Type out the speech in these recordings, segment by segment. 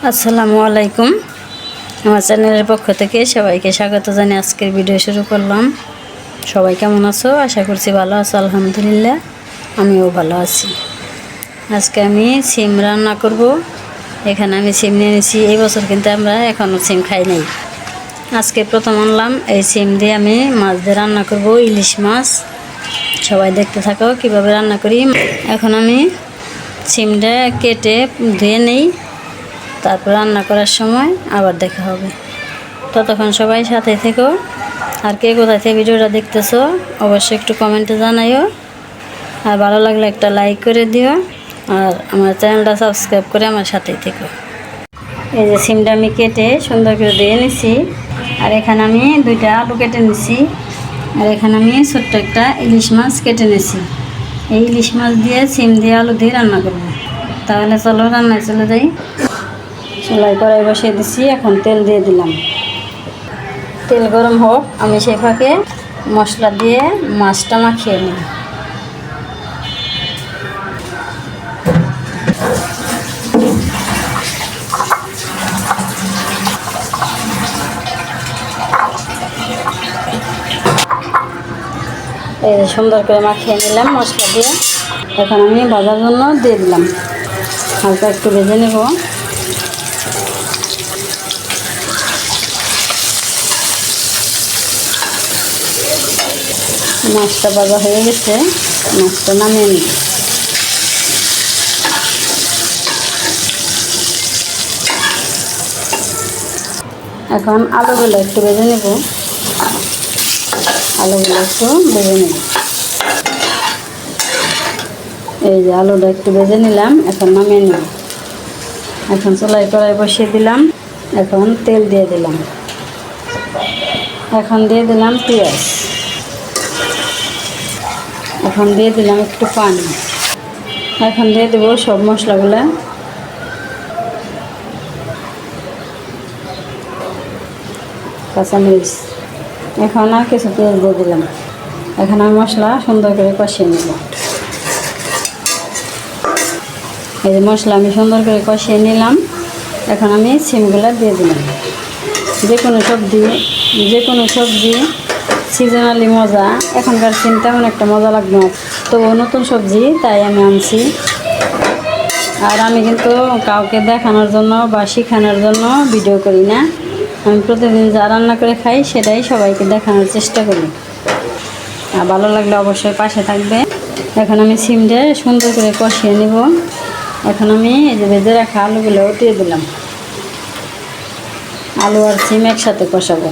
আসসালামু আলাইকুম। আমার চ্যানেলের পক্ষ থেকে সবাইকে স্বাগত জানিয়ে আজকের ভিডিও শুরু করলাম। সবাই কেমন আছো? আশা করছি ভালো আছো। আলহামদুলিল্লাহ আমিও ভালো আছি। আজকে আমি সিম রান্না করব। এখানে আমি সিম নিয়ে নিয়েছি। এই বছর কিন্তু আমরা এখনও সিম খাই নাই। আজকে প্রথম আনলাম। এই সিম দিয়ে আমি মাছ দিয়ে রান্না করব, ইলিশ মাছ। সবাই দেখতে থাকো কীভাবে রান্না করি। এখন আমি সিমটা কেটে ধুয়ে নেই, তারপর রান্না করার সময় আবার দেখা হবে। ততক্ষণ সবাই সাথে থেকো। আর কে কোথায় থেকে ভিডিওটা দেখতেছো অবশ্যই একটু কমেন্টে জানাইও। আর ভালো লাগলে একটা লাইক করে দিও, আর আমার চ্যানেলটা সাবস্ক্রাইব করে আমার সাথেই থেকো। এই যে সিমটা আমি কেটে সুন্দর করে দিয়ে নিছি। আর এখানে আমি 2টা আলু কেটে নিছি। আর এখানে আমি ছোট্ট একটা ইলিশ মাছ কেটে নিছি। এই ইলিশ মাছ দিয়ে সিম দিয়ে আলু দিয়ে রান্না করব। তাহলে চলো রান্নায় চলে যাই। চুলায় কড়াই বসিয়ে দিছি। এখন তেল দিয়ে দিলাম। তেল গরম হোক, আমি সেই ফাঁকে মশলা দিয়ে মাছটা মাখিয়ে নিই। এই সুন্দর করে মাখিয়ে নিলাম মশলা দিয়ে। এখন আমি ভাজার জন্য দিয়ে দিলাম। হালকা একটু ভেজে নেব। মাছটা ভাজা হয়ে গেছে, মাছটা নামিয়ে নিই। এখন আলুগুলো একটু ভেজে নেব। আলুগুলো একটু ভেজে নেব। এই যে আলুটা একটু ভেজে নিলাম, এখন নামিয়ে নেব। এখন চুলায় কড়াই বসিয়ে দিলাম। এখন তেল দিয়ে দিলাম। এখন দিয়ে দিলাম পেঁয়াজ। এখন দিয়ে দিলাম একটু পানি। এখন দিয়ে দেবো সব মশলাগুলো। কাঁচামরিচ। এখন আর কিছু পেঁয়াজ দিয়ে দিলাম। এখন আমি মশলা সুন্দর করে কষিয়ে নেব। এই যে মশলা আমি সুন্দর করে কষিয়ে নিলাম। এখন আমি সিমগুলো দিয়ে দিলাম। যে কোনো সবজি সিজনালি মজা। এখনকার সিম তেমন একটা মজা লাগবে না, তবুও নতুন সবজি তাই আমি আনছি। আর আমি কিন্তু কাউকে দেখানোর জন্য বা শেখানোর জন্য ভিডিও করি না। আমি প্রতিদিন যা রান্না করে খাই সেটাই সবাইকে দেখানোর চেষ্টা করি। আর ভালো লাগলে অবশ্যই পাশে থাকবে। এখন আমি সিমটা সুন্দর করে কষিয়ে নেব। এখন আমি এই যে ভেজে রাখা আলুগুলো উঠিয়ে দিলাম। আলু আর সিম একসাথে কষাবো।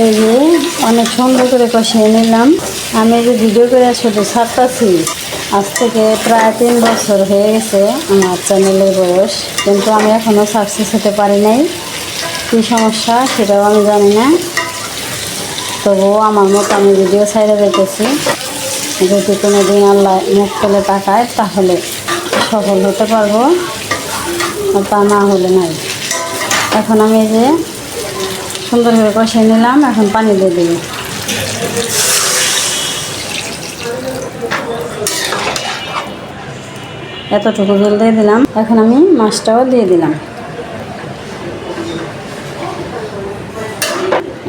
এই যে অনেক সুন্দর করে কষিয়ে নিলাম। আমি যে ভিডিও করে শুধু ছাড়তাছি, আজ থেকে প্রায় 3 বছর হয়ে গেছে আমার চ্যানেলের বয়স, কিন্তু আমি এখনও সাকসেস হতে পারি নাই। কী সমস্যা সেটাও আমি জানি না, তবুও আমার মতো আমি ভিডিও ছাইড়ে যেতেছি। যদি কোনো দিন আল্লাহ মুখ তুলে তাকায় তাহলে সফল হতে পারবো, আর তা না হলে নাই। এখন আমি এই যে সুন্দর করে কষিয়ে নিলাম। এখন পানি দিয়ে দেব। এতটুকু জল দিয়ে দিলাম। এখন আমি মাছটাও দিয়ে দিলাম।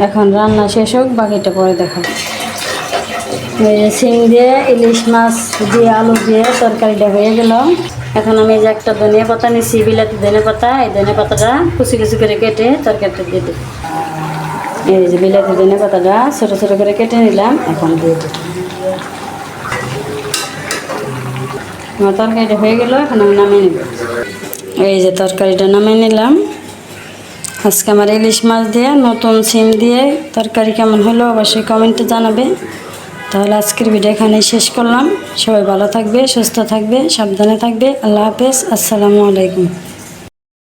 এখন রান্না শেষ হোক, বাকিটা পরে দেখাবো। এই যে সিম দিয়ে ইলিশ মাছ দিয়ে আলু দিয়ে তরকারিটা হয়ে গেল। এখন আমি যে একটা ধনিয়া পাতা নিচ্ছি, বিলাতি ধনিয়া পাতা। এই ধনিয়া পাতাটা কুচি কুচি করে কেটে তরকারিটা দিয়ে দিই। এই যে বিলাতি ধনিয়া পাতাটা ছোটো ছোটো করে কেটে নিলাম, এখন দিয়ে দিই। আমার তরকারিটা হয়ে গেল, এখন আমি নামিয়ে নিব। এই যে তরকারিটা নামিয়ে নিলাম। আজকে আমার ইলিশ মাছ দিয়ে নতুন সিম দিয়ে তরকারি কেমন হলো অবশ্যই কমেন্টে জানাবে। তাহলে আজকের ভিডিও এখানেই শেষ করলাম। সবাই ভালো থাকবে, সুস্থ থাকবে, সাবধানে থাকবে। আল্লাহ হাফেজ। আসসালামু আলাইকুম।